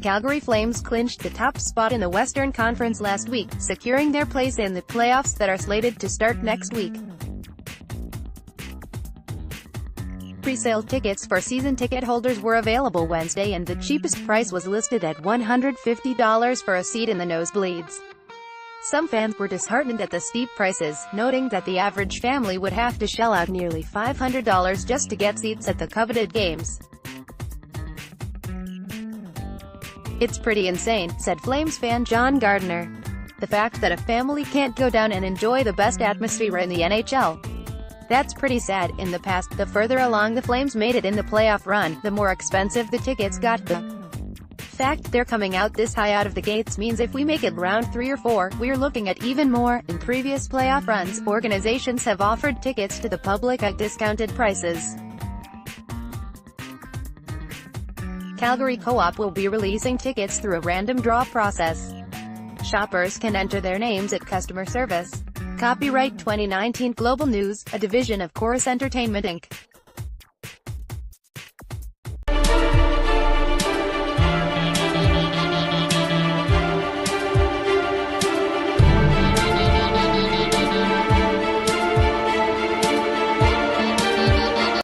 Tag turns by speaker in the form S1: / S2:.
S1: Calgary Flames clinched the top spot in the Western Conference last week, securing their place in the playoffs that are slated to start next week. Pre-sale tickets for season ticket holders were available Wednesday, and the cheapest price was listed at $150 for a seat in the nosebleeds. Some fans were disheartened at the steep prices, noting that the average family would have to shell out nearly $500 just to get seats at the coveted games. "It's pretty insane," said Flames fan John Gardner. "The fact that a family can't go down and enjoy the best atmosphere in the NHL. That's pretty sad." In the past, the further along the Flames made it in the playoff run, the more expensive the tickets got. The fact they're coming out this high out of the gates means if we make it round 3 or 4, we're looking at even more. In previous playoff runs, organizations have offered tickets to the public at discounted prices. Calgary Co-op will be releasing tickets through a random draw process. Shoppers can enter their names at customer service. Copyright 2019 Global News, a division of Chorus Entertainment Inc.